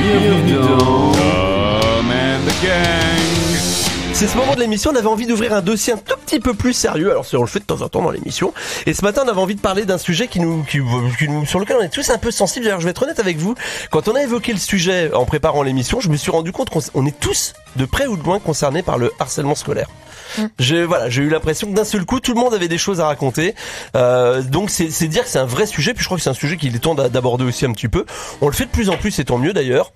Bienvenue dans Tom and the Gang. C'est ce moment de l'émission, on avait envie d'ouvrir un dossier un tout petit peu plus sérieux. Alors on le fait de temps en temps dans l'émission. Et ce matin, on avait envie de parler d'un sujet sur lequel on est tous un peu sensibles. D'ailleurs, je vais être honnête avec vous. Quand on a évoqué le sujet en préparant l'émission, je me suis rendu compte qu'on est tous, de près ou de loin, concernés par le harcèlement scolaire. J'ai eu l'impression que d'un seul coup, tout le monde avait des choses à raconter. Donc c'est dire que c'est un vrai sujet. Puis je crois que c'est un sujet qu'il est temps d'aborder aussi un petit peu. On le fait de plus en plus, et tant mieux d'ailleurs.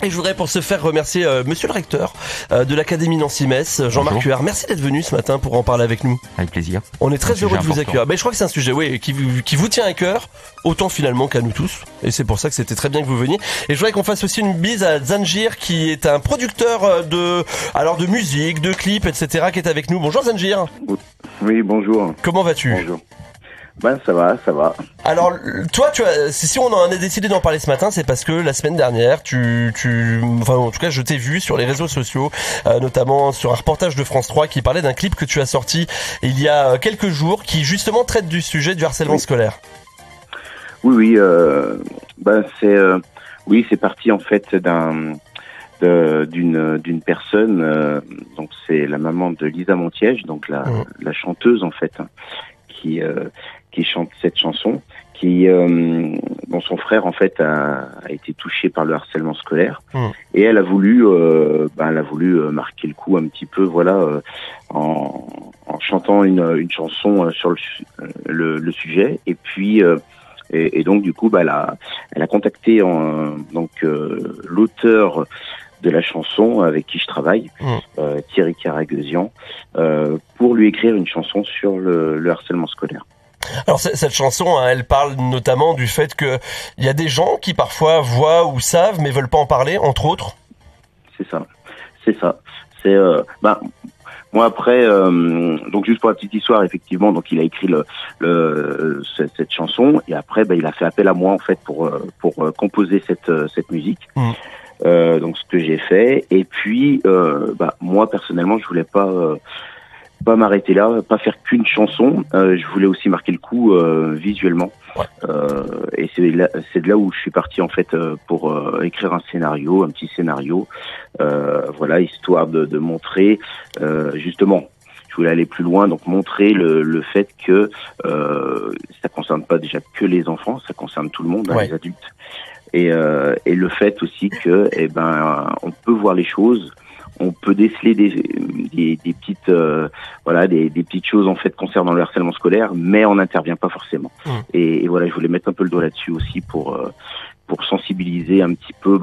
Et je voudrais pour ce faire remercier monsieur le recteur de l'Académie Nancy-Metz, Jean-Marc Huard. Merci d'être venu ce matin pour en parler avec nous. Avec plaisir. On est très heureux de vous accueillir. Je crois que c'est un sujet qui vous tient à cœur, autant finalement qu'à nous tous. Et c'est pour ça que c'était très bien que vous veniez. Et je voudrais qu'on fasse aussi une bise à Zanjir, qui est un producteur de musique, de clips, etc., qui est avec nous. Bonjour Zanjir. Oui, bonjour. Comment vas-tu ? Bonjour. Ben ça va. Alors toi, si on en a décidé d'en parler ce matin, c'est parce que la semaine dernière, en tout cas, je t'ai vu sur les réseaux sociaux, notamment sur un reportage de France 3 qui parlait d'un clip que tu as sorti il y a quelques jours, qui justement traite du sujet du harcèlement scolaire. Oui, c'est parti en fait d'une personne, donc c'est la maman de Lisa Montiège, donc la chanteuse en fait, qui chante cette chanson, dont son frère en fait a été touché par le harcèlement scolaire, et elle a voulu marquer le coup un petit peu, en chantant une chanson sur le sujet, et puis et donc du coup elle a contacté l'auteur de la chanson avec qui je travaille, Thierry Caraguesian, pour lui écrire une chanson sur le harcèlement scolaire. Alors cette chanson, elle parle notamment du fait que il y a des gens qui parfois voient ou savent mais veulent pas en parler, entre autres. C'est ça. Moi après, donc juste pour la petite histoire, effectivement, donc il a écrit cette chanson, et après il a fait appel à moi en fait pour composer cette musique. Donc ce que j'ai fait, et puis moi personnellement je voulais pas m'arrêter là, pas faire qu'une chanson, je voulais aussi marquer le coup visuellement, et c'est de là où je suis parti en fait pour écrire un petit scénario, histoire de montrer justement, je voulais aller plus loin, donc montrer le fait que ça concerne pas déjà que les enfants, ça concerne tout le monde, les adultes. Et le fait aussi que on peut voir les choses, on peut déceler des petites des petites choses en fait concernant le harcèlement scolaire, mais on n'intervient pas forcément. Et voilà, je voulais mettre un peu le doigt là-dessus aussi pour sensibiliser un petit peu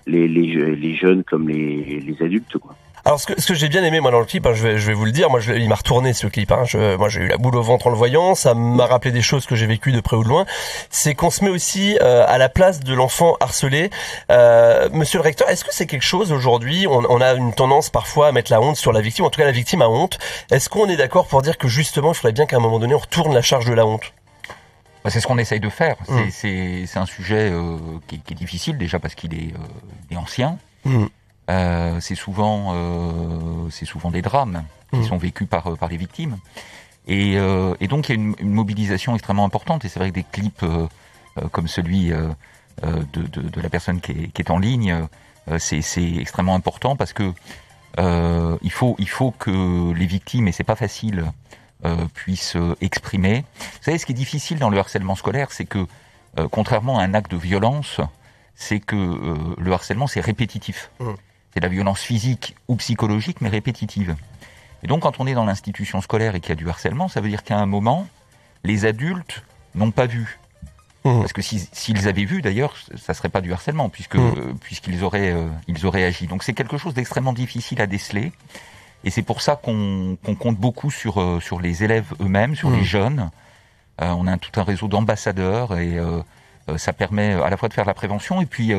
les jeunes comme les adultes, quoi. Alors ce que j'ai bien aimé moi dans le clip, je vais vous le dire, il m'a retourné ce clip. Moi j'ai eu la boule au ventre en le voyant, ça m'a rappelé des choses que j'ai vécues de près ou de loin. C'est qu'on se met aussi à la place de l'enfant harcelé. Monsieur le recteur, est-ce que c'est quelque chose aujourd'hui, on a une tendance parfois à mettre la honte sur la victime, en tout cas la victime a honte. Est-ce qu'on est d'accord pour dire que justement il faudrait bien qu'à un moment donné on retourne la charge de la honte ? C'est ce qu'on essaye de faire. C'est un sujet qui est difficile déjà parce qu'il est ancien. C'est souvent des drames qui sont vécus par les victimes, et donc il y a une mobilisation extrêmement importante, et c'est vrai que des clips comme celui de la personne qui est en ligne, c'est extrêmement important parce que il faut que les victimes, et c'est pas facile, puissent exprimer. Vous savez, ce qui est difficile dans le harcèlement scolaire, c'est que contrairement à un acte de violence, c'est que le harcèlement c'est répétitif. C'est de la violence physique ou psychologique, mais répétitive. Et donc, quand on est dans l'institution scolaire et qu'il y a du harcèlement, ça veut dire qu'à un moment, les adultes n'ont pas vu. Parce que s'ils avaient vu, d'ailleurs, ça serait pas du harcèlement, puisqu'ils auraient agi. Donc, c'est quelque chose d'extrêmement difficile à déceler. Et c'est pour ça qu'on compte beaucoup sur les élèves eux-mêmes, sur les jeunes. On a tout un réseau d'ambassadeurs, et ça permet à la fois de faire de la prévention, et puis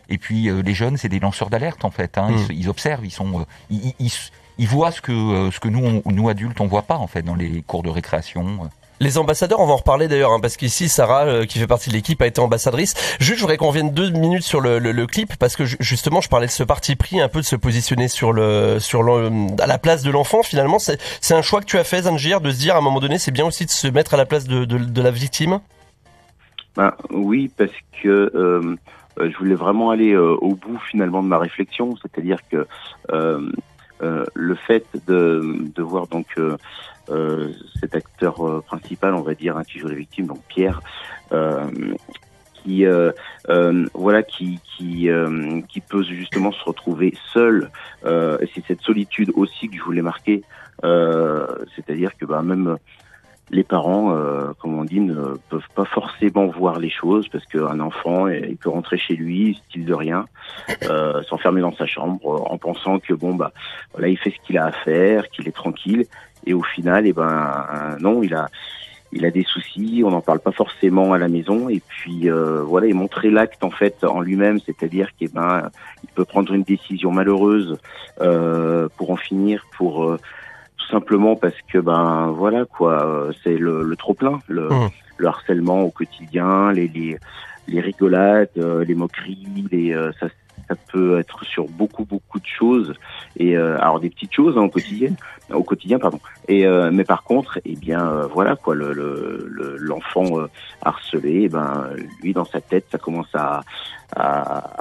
les jeunes, c'est des lanceurs d'alerte en fait. Ils observent, ils voient ce que nous adultes on voit pas en fait dans les cours de récréation. Les ambassadeurs, on va en reparler d'ailleurs, parce qu'ici Sarah, qui fait partie de l'équipe, a été ambassadrice. Juste, je voudrais qu'on revienne 2 minutes sur le clip, parce que justement, je parlais de ce parti pris, un peu de se positionner à la place de l'enfant. Finalement, c'est un choix que tu as fait, Zanjir, de se dire à un moment donné, c'est bien aussi de se mettre à la place de la victime. Oui, parce que je voulais vraiment aller au bout finalement de ma réflexion, c'est-à-dire que le fait de voir donc cet acteur principal, on va dire, hein, qui joue la victime, donc Pierre, qui voilà, qui peut justement se retrouver seul. Et c'est cette solitude aussi que je voulais marquer, c'est-à-dire que même les parents, comme on dit, ne peuvent pas forcément voir les choses parce qu'un enfant, il peut rentrer chez lui, style de rien, s'enfermer dans sa chambre en pensant que voilà, il fait ce qu'il a à faire, qu'il est tranquille, et au final, non, il a des soucis, on n'en parle pas forcément à la maison, et puis voilà, et montrer l'acte en fait en lui-même, c'est-à-dire qu'il il peut prendre une décision malheureuse pour en finir, pour tout simplement parce que voilà quoi, c'est le trop plein, le harcèlement au quotidien, les rigolades, les moqueries, ça peut être sur beaucoup de choses, et alors des petites choses au quotidien pardon, et mais par contre voilà quoi, l'enfant harcelé, lui dans sa tête ça commence à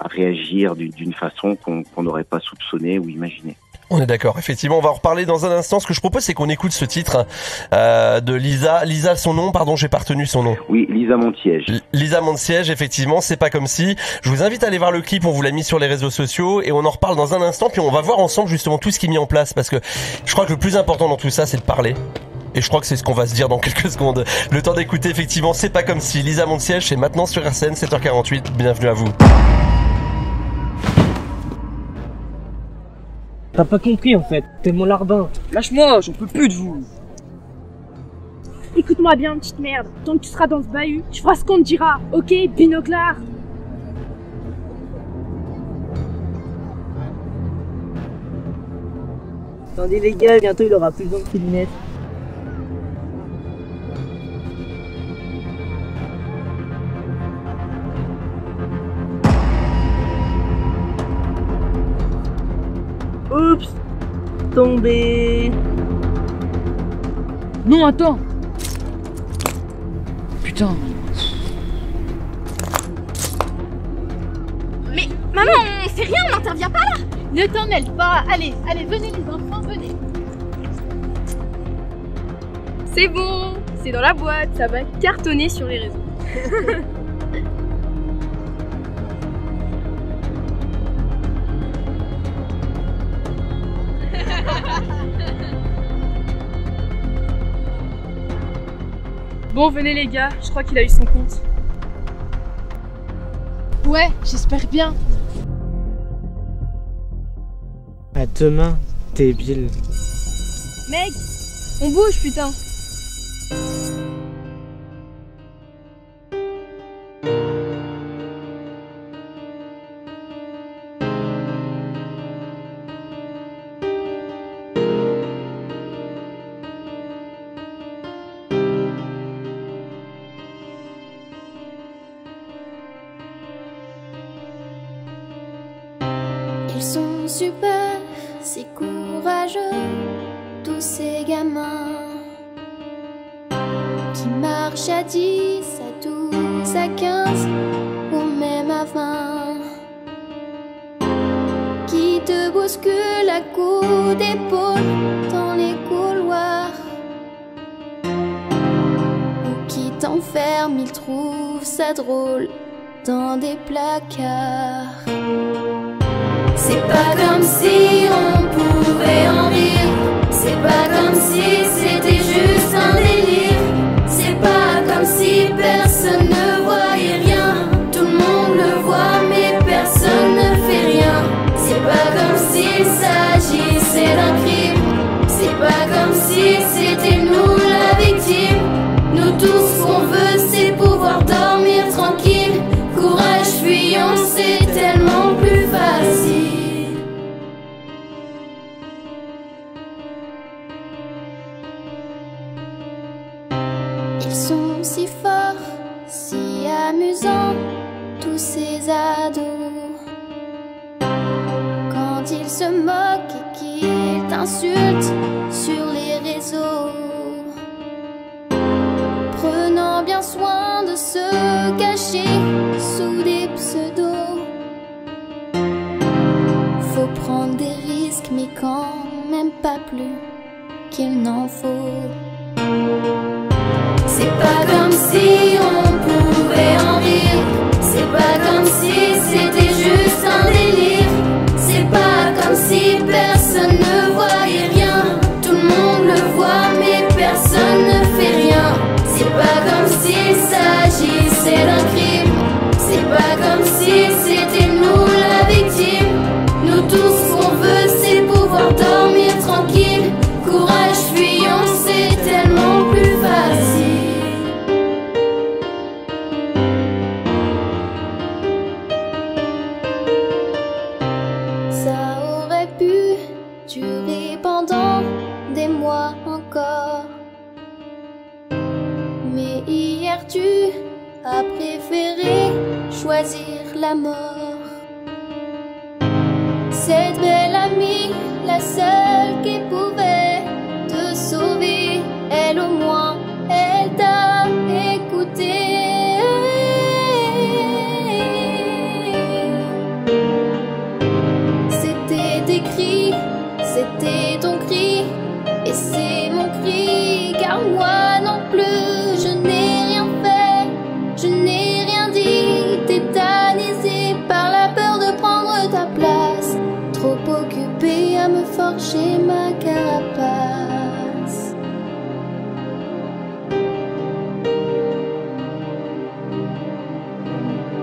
réagir d'une façon qu'on n'aurait pas soupçonné ou imaginé. On est d'accord, effectivement, on va en reparler dans un instant. Ce que je propose, c'est qu'on écoute ce titre de Lisa, son nom, pardon, j'ai pas retenu son nom. Oui, Lisa Montiège. Lisa Montiège, effectivement, c'est pas comme si. Je vous invite à aller voir le clip, on vous l'a mis sur les réseaux sociaux, et on en reparle dans un instant, puis on va voir ensemble justement tout ce qui est mis en place, parce que je crois que le plus important dans tout ça, c'est de parler. Et je crois que c'est ce qu'on va se dire dans quelques secondes. Le temps d'écouter, effectivement, c'est pas comme si. Lisa Montiège, c'est maintenant sur RCN, 7h48, bienvenue à vous. T'as pas compris en fait, t'es mon larbin. Lâche-moi, j'en peux plus de vous. Écoute-moi bien, petite merde. Tant que tu seras dans ce bahut, tu feras ce qu'on te dira. Ok, binoclard. Attendez les gars, bientôt il aura plus besoin de ses lunettes. Oups, tombé. Non, attends. Putain. Mais maman, on fait rien, on n'intervient pas là. Ne t'en mêle pas. Allez, venez les enfants, venez. C'est bon, c'est dans la boîte, ça va cartonner sur les réseaux. Bon, venez les gars, je crois qu'il a eu son compte. Ouais, j'espère bien. À demain, débile. Meg, on bouge putain. Ils sont super, si courageux, tous ces gamins qui marchent à 10, à 12, à 15 ou même à 20, qui te bousculent à coups d'épaule dans les couloirs, ou qui t'enferment, ils trouvent ça drôle dans des placards. C'est pas comme si on pouvait en rire, c'est pas comme si c'était juste un délire, c'est pas comme si personne ne voyait rien, tout le monde le voit mais personne ne fait rien. C'est pas comme s'il s'agissait d'un crime, c'est pas comme si c'était nous la victime. Nous tous ce qu'on veut c'est pouvoir dormir tranquille, courage fuyons c'est tellement plus facile. Ils sont si forts, si amusants, tous ces ados. Quand ils se moquent et qu'ils t'insultent sur les réseaux, prenant bien soin de se cacher sous des pseudos. prendre des risques, mais quand même pas plus qu'il n'en faut. C'est pas comme si on pouvait en rire, c'est pas comme si c'était juste un délire, c'est pas comme si personne ne voyait rien, tout le monde le voit mais personne ne fait rien. C'est pas comme s'il s'agissait d'un crime, c'est pas comme si c'était nous la victime. Nous tous ce qu'on veut c'est pouvoir dormir tranquille, courage fuyons c'est tellement plus facile. Ça aurait pu durer pendant des mois encore, mais hier tu as préféré choisir la mort. Cette belle amie, la seule qui pouvait te sauver, elle au moins, elle t'a écouté. C'était tes cris, c'était ton cri, et c'est mon cri, car moi non plus, je n'ai rien fait, je n'ai rien dit, tétanisé par la peur de prendre ta place, trop occupée à me forger ma carapace.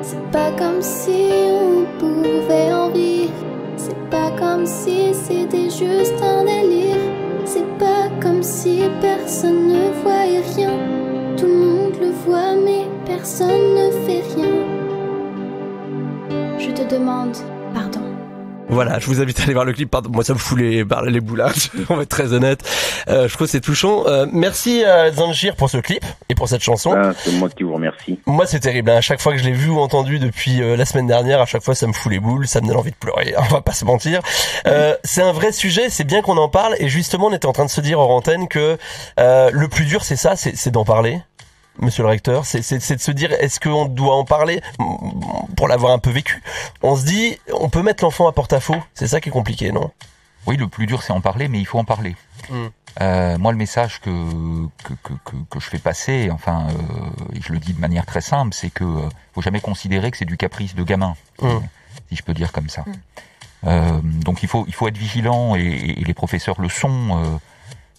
C'est pas comme si on pouvait en rire, c'est pas comme si c'était juste un délire, c'est pas comme si personne ne voyait rien, tout le monde le voit mais personne ne fait rien. Je te demande pardon. Voilà, je vous invite à aller voir le clip. Pardon, moi ça me fout les boulages, on va être très honnête. Je trouve que c'est touchant. Merci Zanjir pour ce clip et pour cette chanson. C'est moi qui vous remercie. Moi c'est terrible, hein. À chaque fois que je l'ai vu ou entendu depuis la semaine dernière, à chaque fois ça me fout les boules, ça me donne envie de pleurer, on va pas se mentir. C'est un vrai sujet, c'est bien qu'on en parle, et justement on était en train de se dire hors antenne que le plus dur c'est ça, c'est d'en parler. Monsieur le recteur, c'est de se dire, est-ce qu'on doit en parler pour l'avoir un peu vécu? On se dit, on peut mettre l'enfant à porte-à-faux. C'est ça qui est compliqué, non? Oui, le plus dur c'est en parler, mais il faut en parler. Moi, le message que je fais passer, enfin, et je le dis de manière très simple, c'est que faut jamais considérer que c'est du caprice de gamin, si je peux dire comme ça. Donc il faut être vigilant, et les professeurs le sont.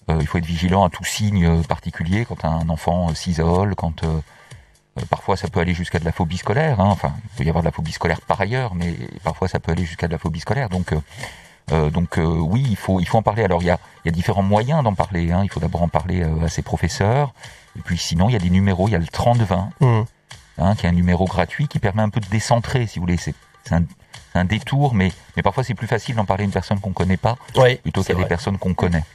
Il faut être vigilant à tout signe particulier quand un enfant s'isole, quand parfois ça peut aller jusqu'à de la phobie scolaire. Hein. Enfin, il peut y avoir de la phobie scolaire par ailleurs, mais parfois ça peut aller jusqu'à de la phobie scolaire. Donc oui, il faut en parler. Alors il y a différents moyens d'en parler. Hein. Il faut d'abord en parler à ses professeurs. Et puis sinon, il y a des numéros. Il y a le 30-20, qui est un numéro gratuit qui permet un peu de décentrer, si vous voulez. C'est un détour, mais parfois c'est plus facile d'en parler à une personne qu'on connaît pas, plutôt qu'à des personnes qu'on connaît.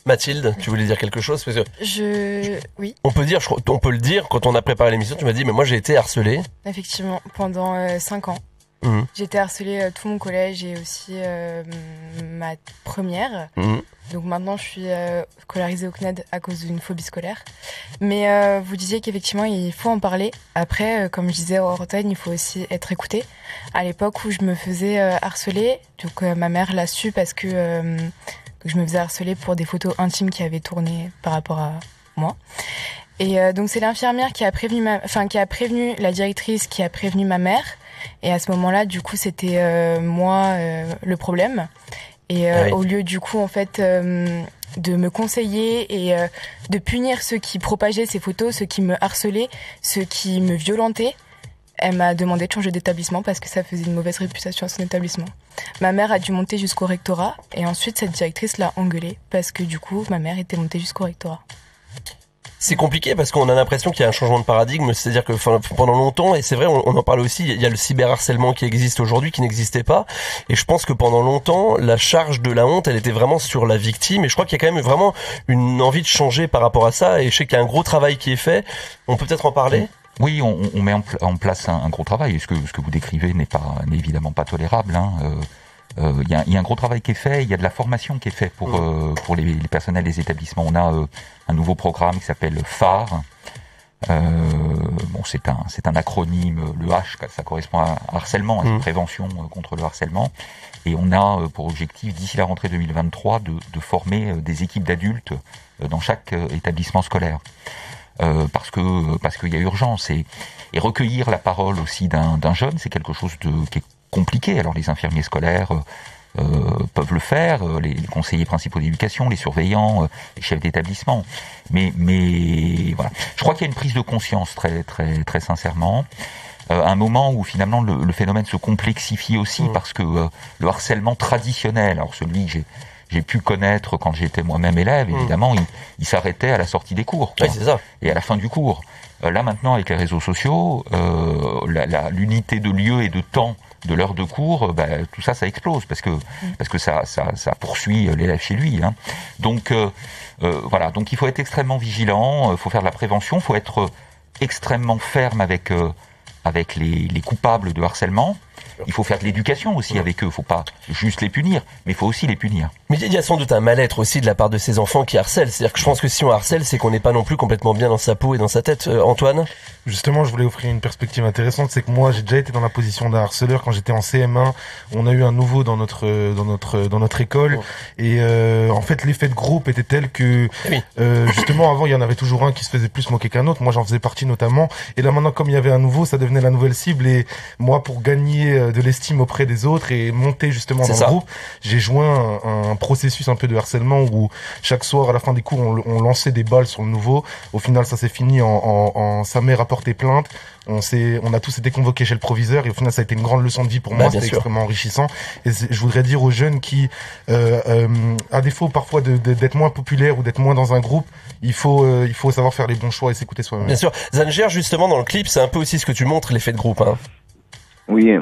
Mathilde, tu voulais dire quelque chose? Parce que oui. On peut le dire, quand on a préparé l'émission, tu m'as dit, mais moi j'ai été harcelée. Effectivement, pendant 5 ans. J'ai été harcelée tout mon collège et aussi ma première. Donc maintenant je suis scolarisée au CNED à cause d'une phobie scolaire. Mais vous disiez qu'effectivement il faut en parler. Après, comme je disais hors antenne, il faut aussi être écouté. À l'époque où je me faisais harceler, donc ma mère l'a su parce que je me faisais harceler pour des photos intimes qui avaient tourné par rapport à moi. Et donc c'est l'infirmière qui a prévenu la directrice, qui a prévenu ma mère. Et à ce moment-là, du coup, c'était moi le problème. Et au lieu du coup, en fait, de me conseiller et de punir ceux qui propageaient ces photos, ceux qui me harcelaient, ceux qui me violentaient, elle m'a demandé de changer d'établissement parce que ça faisait une mauvaise réputation à son établissement. Ma mère a dû monter jusqu'au rectorat et ensuite cette directrice l'a engueulée parce que du coup ma mère était montée jusqu'au rectorat. C'est compliqué parce qu'on a l'impression qu'il y a un changement de paradigme, c'est-à-dire que pendant longtemps, et c'est vrai, on en parle aussi, il y a le cyberharcèlement qui existe aujourd'hui, qui n'existait pas, et je pense que pendant longtemps, la charge de la honte, elle était vraiment sur la victime, et je crois qu'il y a quand même vraiment une envie de changer par rapport à ça, et je sais qu'il y a un gros travail qui est fait, on peut peut-être en parler? Oui, on met en place un gros travail, et ce que vous décrivez n'est évidemment pas tolérable, hein. Il y a un gros travail qui est fait, il y a de la formation qui est fait pour les personnels des établissements. On a un nouveau programme qui s'appelle phare, Bon, c'est un acronyme, le H, ça correspond à harcèlement, à cette prévention contre le harcèlement. Et on a pour objectif, d'ici la rentrée 2023, de former des équipes d'adultes dans chaque établissement scolaire. Parce qu'il y a urgence. Et recueillir la parole aussi d'un jeune, c'est quelque chose qui est compliqué. Alors les infirmiers scolaires peuvent le faire, les conseillers principaux d'éducation, les surveillants, les chefs d'établissement. Mais voilà. Je crois qu'il y a une prise de conscience très très très sincèrement. Un moment où finalement le phénomène se complexifie aussi parce que le harcèlement traditionnel, alors celui que j'ai pu connaître quand j'étais moi-même élève, évidemment, il s'arrêtait à la sortie des cours, quoi. Oui, c'est ça. Et à la fin du cours. Là maintenant, avec les réseaux sociaux, l'unité de lieu et de temps de l'heure de cours, tout ça explose parce que ça poursuit l'élève chez lui. Hein. Donc voilà, donc il faut être extrêmement vigilant, il faut faire de la prévention, il faut être extrêmement ferme avec les coupables de harcèlement. Il faut faire de l'éducation aussi avec eux. Il ne faut pas juste les punir, mais il faut aussi les punir. Mais il y a sans doute un mal-être aussi de la part de ces enfants qui harcèlent. C'est-à-dire que je pense que si on harcèle, c'est qu'on n'est pas non plus complètement bien dans sa peau et dans sa tête. Antoine ? Justement, je voulais offrir une perspective intéressante. C'est que moi, j'ai déjà été dans la position d'un harceleur quand j'étais en CM1. On a eu un nouveau dans notre école. Et en fait, l'effet de groupe était tel que justement, avant, il y en avait toujours un qui se faisait plus moquer qu'un autre. Moi, j'en faisais partie notamment. Et là, maintenant, comme il y avait un nouveau, ça devenait la nouvelle cible. Et moi, pour gagner de l'estime auprès des autres et monter justement dans le groupe, j'ai joint un processus un peu de harcèlement où chaque soir à la fin des cours on lançait des balles sur le nouveau. Au final ça s'est fini en sa mère a porté plainte. On a tous été convoqués chez le proviseur et au final ça a été une grande leçon de vie pour moi, c'était extrêmement enrichissant. Et je voudrais dire aux jeunes qui à défaut parfois d'être moins populaire ou d'être moins dans un groupe, il faut savoir faire les bons choix et s'écouter soi-même. Bien sûr. Zanger, justement dans le clip, c'est un peu aussi ce que tu montres, l'effet de groupe, hein. Oui,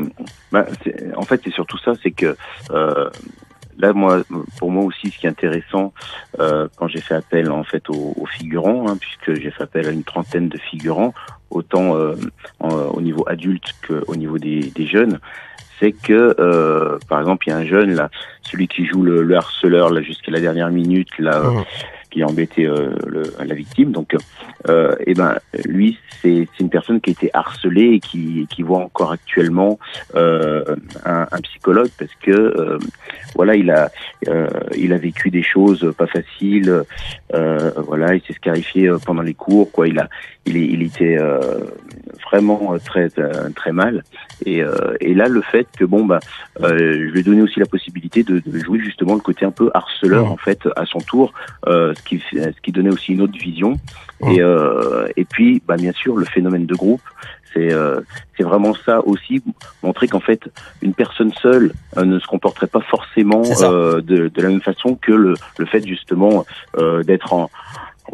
en fait c'est surtout ça, c'est que là pour moi aussi ce qui est intéressant quand j'ai fait appel en fait aux figurants, hein, puisque j'ai fait appel à une trentaine de figurants, autant au niveau adulte qu'au niveau des jeunes, c'est que par exemple il y a un jeune là, celui qui joue le harceleur là jusqu'à la dernière minute là. Qui a embêté la victime. Donc, lui, c'est une personne qui a été harcelée et qui voit encore actuellement un psychologue parce que voilà, il a vécu des choses pas faciles. Voilà, il s'est scarifié pendant les cours. Quoi, il était vraiment très très mal. Et là, le fait que je lui ai donné aussi la possibilité de jouer justement le côté un peu harceleur en fait à son tour. Ce qui donnait aussi une autre vision et puis bien sûr le phénomène de groupe c'est vraiment ça aussi, montrer qu'en fait une personne seule ne se comporterait pas forcément de la même façon que le fait justement d'être en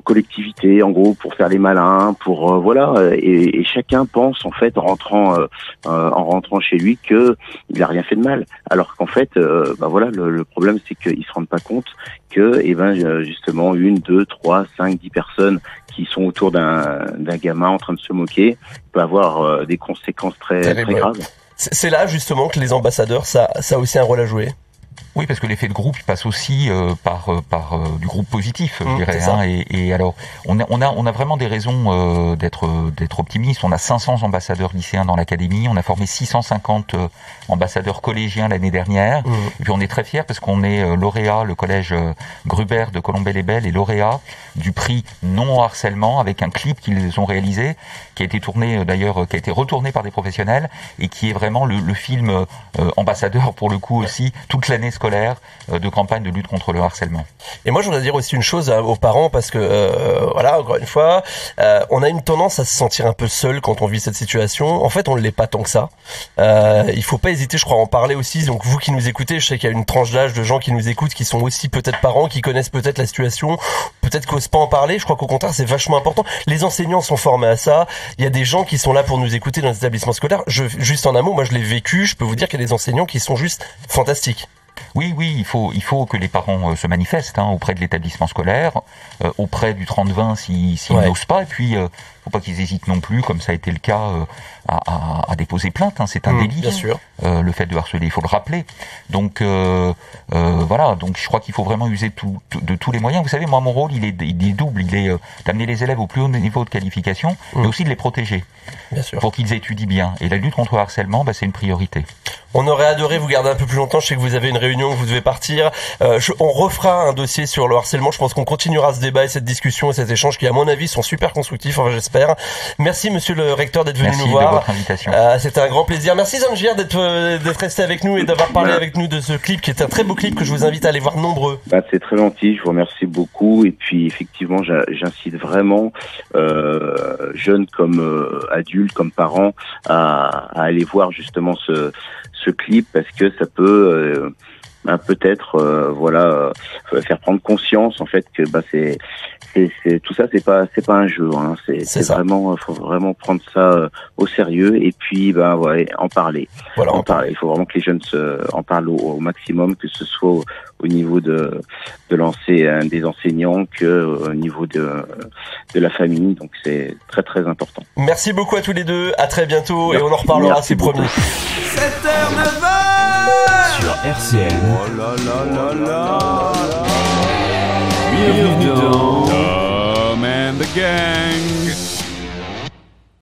collectivité, en gros, pour faire les malins, pour voilà, et chacun pense en fait en rentrant chez lui que il a rien fait de mal, alors qu'en fait, voilà, le problème c'est qu'ils se rendent pas compte que, justement, 1, 2, 3, 5, 10 personnes qui sont autour d'un gamin en train de se moquer peut avoir des conséquences très très graves. C'est là justement que les ambassadeurs, ça a aussi un rôle à jouer. Oui, parce que l'effet de groupe il passe aussi par du groupe positif, je dirais. Hein, et alors, on a vraiment des raisons d'être optimistes. On a 500 ambassadeurs lycéens dans l'académie. On a formé 650 ambassadeurs collégiens l'année dernière. Et puis on est très fiers parce qu'on est lauréat, le collège Gruber de Colombey-les-Belles est lauréat du prix non au harcèlement avec un clip qu'ils ont réalisé, qui a été tourné d'ailleurs, qui a été retourné par des professionnels et qui est vraiment le film ambassadeur pour le coup aussi toute l'année scolaire de campagne de lutte contre le harcèlement. Et moi je voudrais dire aussi une chose aux parents parce que voilà, encore une fois, on a une tendance à se sentir un peu seul quand on vit cette situation. En fait, on ne l'est pas tant que ça. Il faut pas hésiter, je crois, à en parler aussi. Donc vous qui nous écoutez, je sais qu'il y a une tranche d'âge de gens qui nous écoutent qui sont aussi peut-être parents, qui connaissent peut-être la situation, peut-être qu'osent pas en parler. Je crois qu'au contraire, c'est vachement important. Les enseignants sont formés à ça. Il y a des gens qui sont là pour nous écouter dans les établissements scolaires. Juste en un mot, moi je l'ai vécu. Je peux vous dire qu'il y a des enseignants qui sont juste fantastiques. Oui, il faut que les parents se manifestent auprès de l'établissement scolaire, auprès du 30-20 s'ils n'osent pas, et puis faut pas qu'ils hésitent non plus, comme ça a été le cas, à déposer plainte. C'est un délit. Bien sûr. Le fait de harceler, il faut le rappeler. Donc voilà. Donc je crois qu'il faut vraiment user de tous les moyens. Vous savez, moi mon rôle, il est double. Il est d'amener les élèves au plus haut niveau de qualification, mais aussi de les protéger. Bien sûr. Pour qu'ils étudient bien. Et la lutte contre le harcèlement, c'est une priorité. On aurait adoré vous garder un peu plus longtemps. Je sais que vous avez une réunion, que vous devez partir. On refera un dossier sur le harcèlement. Je pense qu'on continuera ce débat et cette discussion et cet échange qui, à mon avis, sont super constructifs. Enfin, j'espère. Merci, monsieur le recteur, d'être venu nous voir. Merci de votre invitation. C'était un grand plaisir. Merci, Zanjir, d'être resté avec nous et d'avoir parlé avec nous de ce clip qui est un très beau clip que je vous invite à aller voir nombreux. C'est très gentil. Je vous remercie beaucoup. Et puis, effectivement, j'incite vraiment, jeunes comme adultes, comme parents, à aller voir justement ce clip, parce que ça peut peut-être faire prendre conscience en fait que c'est tout ça, c'est pas un jeu, c'est vraiment, faut vraiment prendre ça au sérieux, et puis en parler. Voilà, en parler. Il faut vraiment que les jeunes en parlent au maximum, que ce soit au niveau de des enseignants, que au niveau de la famille. Donc c'est très très important. Merci beaucoup à tous les deux. À très bientôt. Merci, et on en reparlera, c'est promis. 7h, 9h sur RCN. Oh là là là là. Bienvenue dans Tom and the Gang.